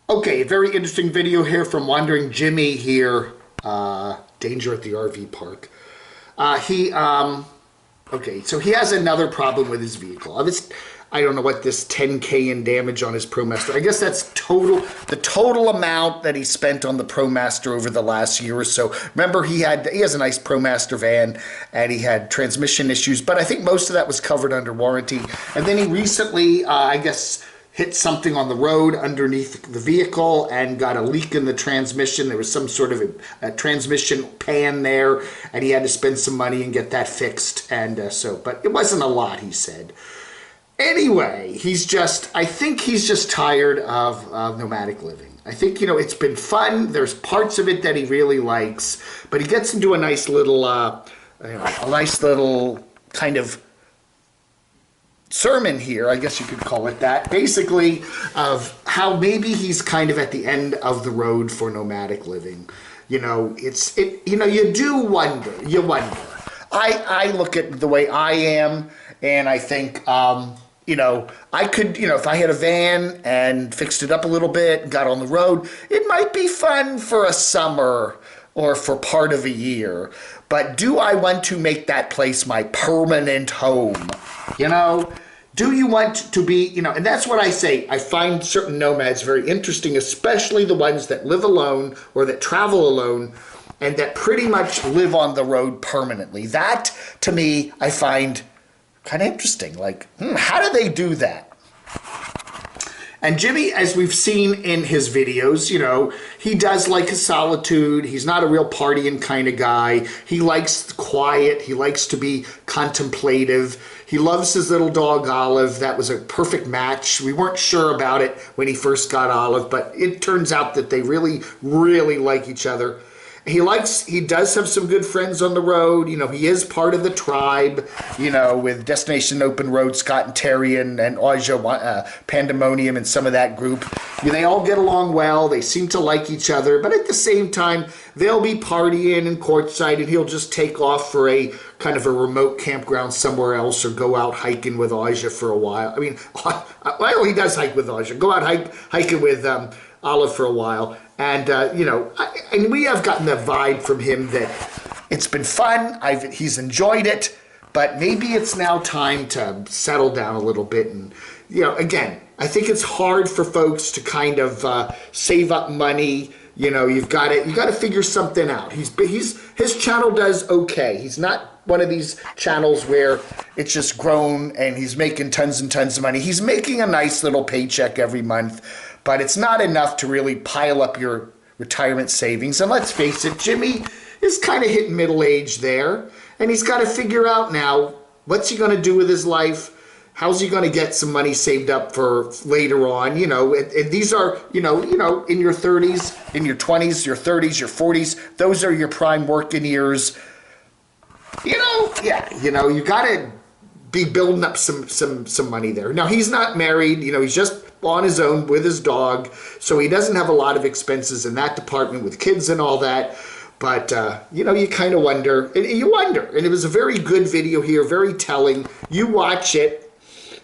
Okay, a very interesting video here from Wandering Jimmy here. Danger at the RV park. Okay, so he has another problem with his vehicle. I don't know what this 10K in damage on his ProMaster. I guess that's the total amount that he spent on the ProMaster over the last year or so. Remember, he has a nice ProMaster van, and he had transmission issues, but I think most of that was covered under warranty. And then he recently, I guess, hit something on the road underneath the vehicle and got a leak in the transmission. There was some sort of a transmission pan there, and he had to spend some money and get that fixed. And but it wasn't a lot, he said. Anyway, I think he's just tired of nomadic living. I think, it's been fun. There's parts of it that he really likes, but he gets into a nice little kind of sermon here, I guess you could call it that, basically, of how maybe he's kind of at the end of the road for nomadic living. You do wonder. You wonder. I look at the way I am, and I think, I could, if I had a van and fixed it up a little bit and got on the road, it might be fun for a summer or for part of a year. But do I want to make that place my permanent home? Do you want to be, and that's what I say. I find certain nomads very interesting, especially the ones that live alone or that travel alone and that pretty much live on the road permanently. That, to me, I find kind of interesting. Like, how do they do that? And Jimmy, as we've seen in his videos, he does like his solitude. He's not a real partying kind of guy. He likes quiet. He likes to be contemplative. He loves his little dog, Olive. That was a perfect match. We weren't sure about it when he first got Olive, but it turns out that they really, really like each other. He does have some good friends on the road. He is part of the tribe, with Destination Open Road, Scott and Terry and Aja, Pandemonium and some of that group. They all get along well. They seem to like each other. But at the same time, they'll be partying in Quartzsite, and he'll just take off for a kind of a remote campground somewhere else or go out hiking with Aja for a while. I mean, well, he does hike with Aja. Go out hiking with Olive for a while. And, and we have gotten the vibe from him that it's been fun. He's enjoyed it, but maybe it's now time to settle down a little bit. And, again, I think it's hard for folks to kind of save up money. You got to figure something out. His channel does okay. He's not one of these channels where it's just grown and he's making tons and tons of money. He's making a nice little paycheck every month, but it's not enough to really pile up your retirement savings. And let's face it, Jimmy is kind of hitting middle age there, and he's got to figure out now, what's he going to do with his life? How's he going to get some money saved up for later on? And these are, in your 30s, in your 20s, your 30s, your 40s, those are your prime working years. You got to be building up some money there. Now, he's not married, he's just on his own with his dog, so he doesn't have a lot of expenses in that department with kids and all that. But, you kind of wonder, and it was a very good video here, very telling. You watch it.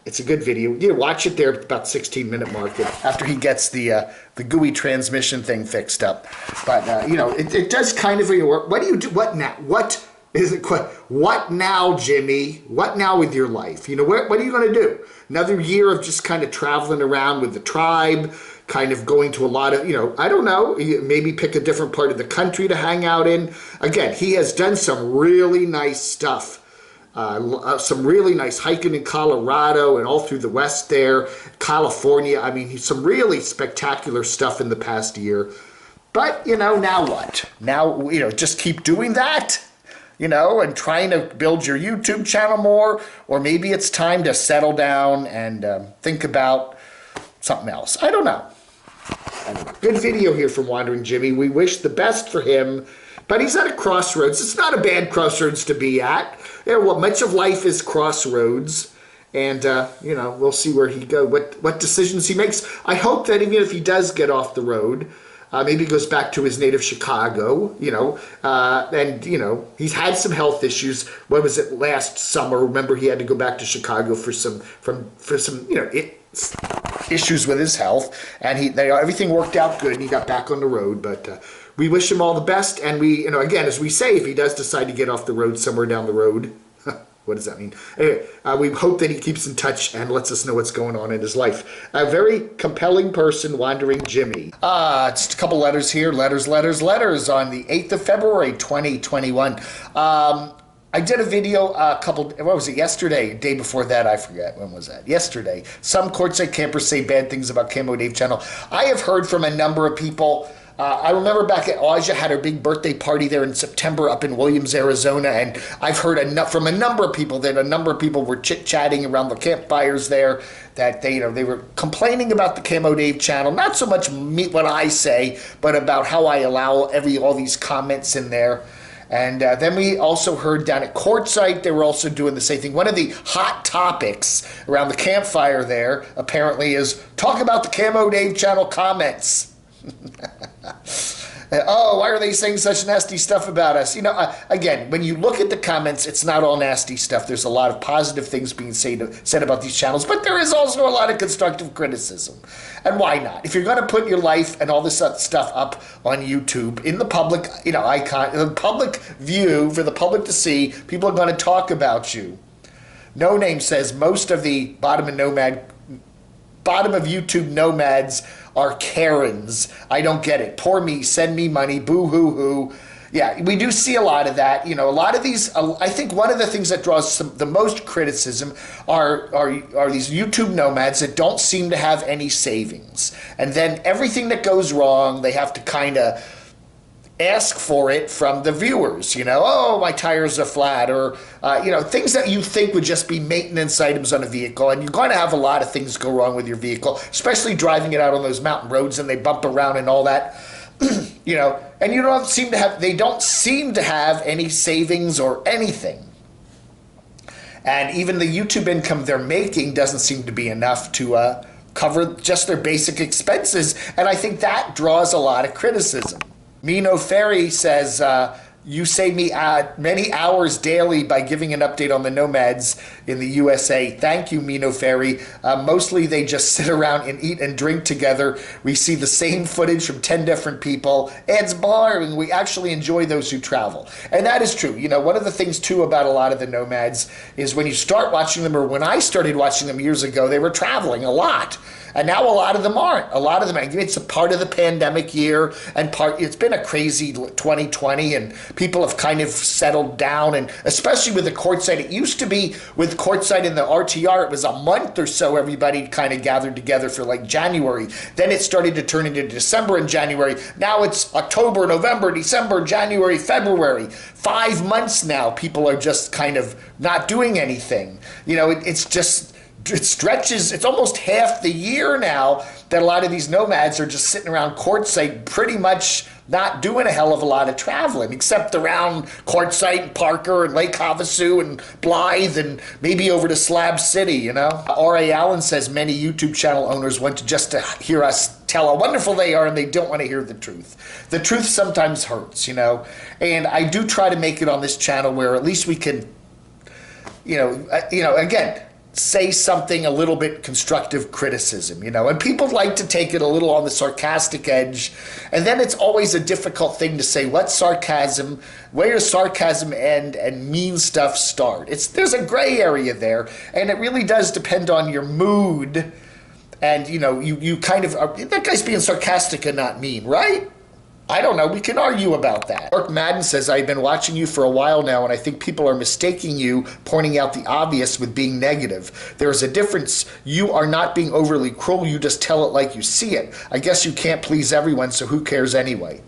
It's a good video. You watch it there about 16-minute mark after he gets the GUI transmission thing fixed up. But, it does kind of work. What do you do? What now? What is it? What now, Jimmy? What now with your life? What are you going to do? Another year of just kind of traveling around with the tribe, kind of going to a lot of, I don't know, maybe pick a different part of the country to hang out in. Again, he has done some really nice stuff. Some really nice hiking in Colorado and all through the West there, California. I mean, some really spectacular stuff in the past year. But, now what? Now, just keep doing that? And trying to build your YouTube channel more, or maybe it's time to settle down and think about something else. I don't know. Good video here from Wandering Jimmy. We wish the best for him, but he's at a crossroads. It's not a bad crossroads to be at. Much of life is crossroads, and we'll see where he goes, what decisions he makes. I hope that even if he does get off the road, maybe he goes back to his native Chicago, and, he's had some health issues. What was it, last summer? Remember, he had to go back to Chicago for some issues with his health, and everything worked out good, and he got back on the road. But we wish him all the best, and we, again, as we say, if he does decide to get off the road somewhere down the road, what does that mean? Anyway, we hope that he keeps in touch and lets us know what's going on in his life. A very compelling person, Wandering Jimmy. Just a couple letters here. Letters on the 8th of February, 2021. I did a video yesterday? Day before that, I forget. When was that? Yesterday. Some Quartzsite campers say bad things about Camo Dave channel. I have heard from a number of people. I remember back at Aja had her big birthday party there in September up in Williams, Arizona, and I've heard from a number of people that a number of people were chit-chatting around the campfires there, that they were complaining about the Camo Dave channel, not so much what I say, but about how I allow all these comments in there. And then we also heard down at Quartzsite, they were also doing the same thing. One of the hot topics around the campfire there, apparently, is talk about the Camo Dave channel comments. Oh, why are they saying such nasty stuff about us? Again, when you look at the comments, it's not all nasty stuff. There's a lot of positive things being said about these channels, but there is also a lot of constructive criticism. And why not? If you're going to put your life and all this stuff up on YouTube in the public, the public view for the public to see, people are going to talk about you. No Name says most of the bottom of YouTube nomads are Karens. I don't get it. Poor me, send me money, boo hoo hoo. Yeah, we do see a lot of that. A lot of these, I think one of the things that draws the most criticism are these YouTube nomads that don't seem to have any savings. And then everything that goes wrong, they have to kind of ask for it from the viewers, oh, my tires are flat, or, things that you think would just be maintenance items on a vehicle. And you're going to have a lot of things go wrong with your vehicle, especially driving it out on those mountain roads and they bump around and all that, and they don't seem to have any savings or anything. And even the YouTube income they're making doesn't seem to be enough to cover just their basic expenses. And I think that draws a lot of criticism. Mino Ferry says, you save me many hours daily by giving an update on the nomads in the USA. Thank you, Mino Ferry. Mostly they just sit around and eat and drink together. We see the same footage from 10 different people. It's boring. We actually enjoy those who travel. And that is true. One of the things, too, about a lot of the nomads is when you start watching them, or when I started watching them years ago, they were traveling a lot. And now a lot of them aren't. A lot of them, it's a part of the pandemic year, and it's been a crazy 2020, and people have kind of settled down, and especially with the Quartzsite. It used to be with Quartzsite and the RTR, it was a month or so everybody kind of gathered together for like January. Then it started to turn into December and January. Now it's October, November, December, January, February. 5 months now, people are just kind of not doing anything. It stretches, it's almost half the year now that a lot of these nomads are just sitting around Quartzsite, pretty much not doing a hell of a lot of traveling, except around Quartzsite and Parker and Lake Havasu and Blythe and maybe over to Slab City, R.A. Allen says many YouTube channel owners want to hear us tell how wonderful they are, and they don't want to hear the truth. The truth sometimes hurts, and I do try to make it on this channel where at least we can, again, say something a little bit constructive criticism, and people like to take it a little on the sarcastic edge, and then it's always a difficult thing to say where does sarcasm end and mean stuff start. There's a gray area there, and it really does depend on your mood, and you kind of that guy's being sarcastic and not mean, right? I don't know. We can argue about that. Mark Madden says, I've been watching you for a while now, and I think people are mistaking you, pointing out the obvious with being negative. There is a difference. You are not being overly cruel. You just tell it like you see it. I guess you can't please everyone, so who cares anyway?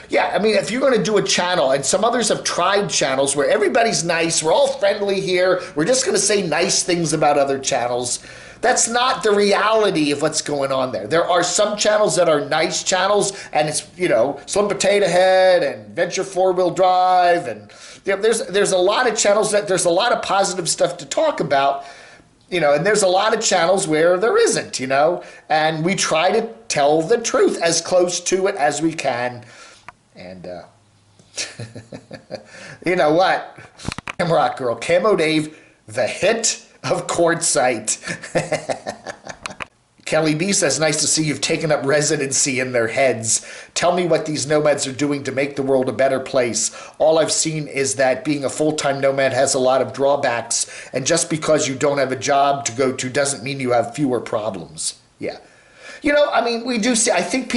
Yeah, if you're going to do a channel, and some others have tried channels where everybody's nice, we're all friendly here, we're just going to say nice things about other channels. That's not the reality of what's going on there. There are some channels that are nice channels, and it's, Slim Potato Head and Venture 4-Wheel Drive, and there's a lot of channels that there's a lot of positive stuff to talk about, and there's a lot of channels where there isn't, and we try to tell the truth as close to it as we can, and you know what? Rock Girl, Camo Dave, the hit of Quartzsite. Kelly B says, nice to see you've taken up residency in their heads. Tell me what these nomads are doing to make the world a better place. All I've seen is that being a full-time nomad has a lot of drawbacks, and just because you don't have a job to go to doesn't mean you have fewer problems. Yeah. You know, I mean, we do see, I think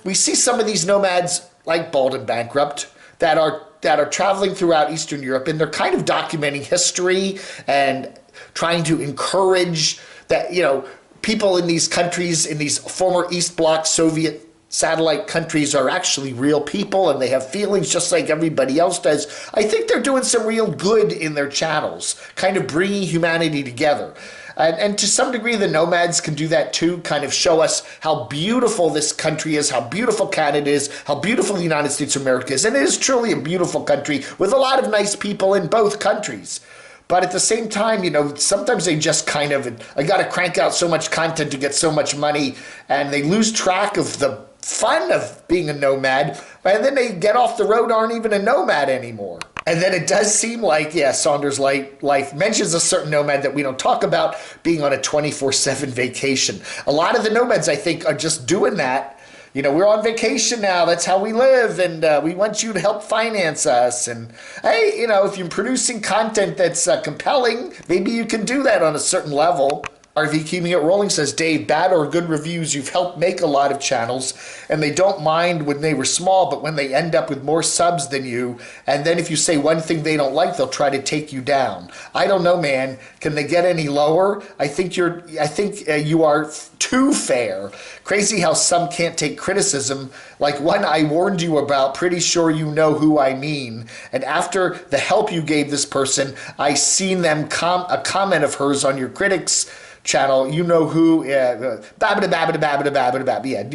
we see some of these nomads like Bald and Bankrupt that are traveling throughout Eastern Europe, and they're kind of documenting history and trying to encourage that, you know, people in these countries, in these former East Bloc Soviet satellite countries, are actually real people and they have feelings just like everybody else does. I think they're doing some real good in their channels, kind of bringing humanity together. And to some degree, the nomads can do that too, kind of show us how beautiful this country is, how beautiful Canada is, how beautiful the United States of America is. And it is truly a beautiful country with a lot of nice people in both countries. But at the same time, you know, sometimes they just kind of, I got to crank out so much content to get so much money, and they lose track of the fun of being a nomad, and then they get off the road, aren't even a nomad anymore. And then it does seem like, yeah, Saunders Life mentions a certain nomad that we don't talk about being on a 24/7 vacation. A lot of the nomads, I think, are just doing that. You know, we're on vacation now. That's how we live, and we want you to help finance us. And hey, you know, if you're producing content that's compelling, maybe you can do that on a certain level. RV Keeping It Rolling says, Dave, bad or good reviews, you've helped make a lot of channels, and they don't mind when they were small, but when they end up with more subs than you, and then if you say one thing they don't like, they'll try to take you down. I don't know, man. Can they get any lower? I think you are too fair. Crazy how some can't take criticism. Like one I warned you about, pretty sure you know who I mean. And after the help you gave this person, I seen them a comment of hers on your critics channel, you know who, yeah, you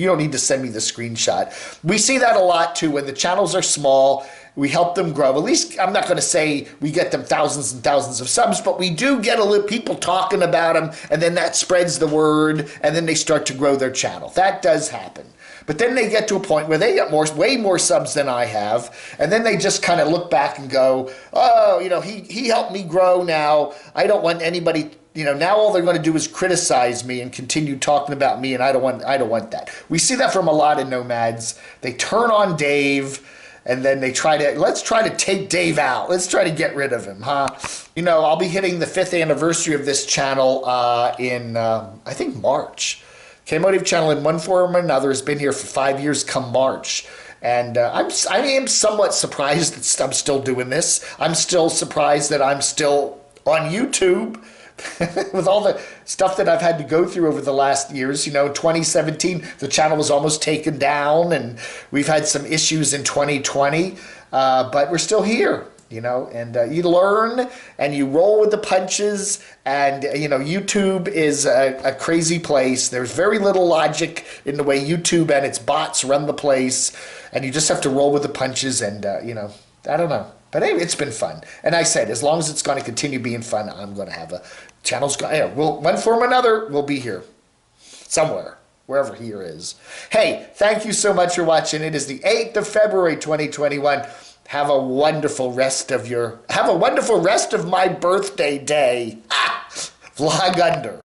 don't need to send me the screenshot. We see that a lot too when the channels are small. We help them grow. At least I'm not going to say we get them thousands and thousands of subs, but we do get a little people talking about them, and then that spreads the word, and then they start to grow their channel. That does happen. But then they get to a point where they get way more subs than I have, and then they just kind of look back and go, oh, you know, he helped me grow now. I don't want anybody, you know, now all they're going to do is criticize me and continue talking about me, and I don't want that. We see that from a lot of nomads. They turn on Dave, and then they let's try to take Dave out. Let's try to get rid of him, huh? You know, I'll be hitting the 5th anniversary of this channel in, I think, March. Camodave channel in one form or another has been here for 5 years come March. And I am somewhat surprised that I'm still doing this. I'm still surprised that I'm still on YouTube with all the stuff that I've had to go through over the last years. You know, 2017, the channel was almost taken down, and we've had some issues in 2020, but we're still here. You know, and you learn and you roll with the punches, and you know, YouTube is a crazy place. There's very little logic in the way YouTube and its bots run the place, and you just have to roll with the punches, and you know, I don't know. But anyway, it's been fun. And I said, as long as it's going to continue being fun, I'm going to have a channel's one form or another, we'll be here somewhere, wherever here is. Hey, thank you so much for watching. It is the 8th of February, 2021. Have a wonderful rest of my birthday day. Vlog under.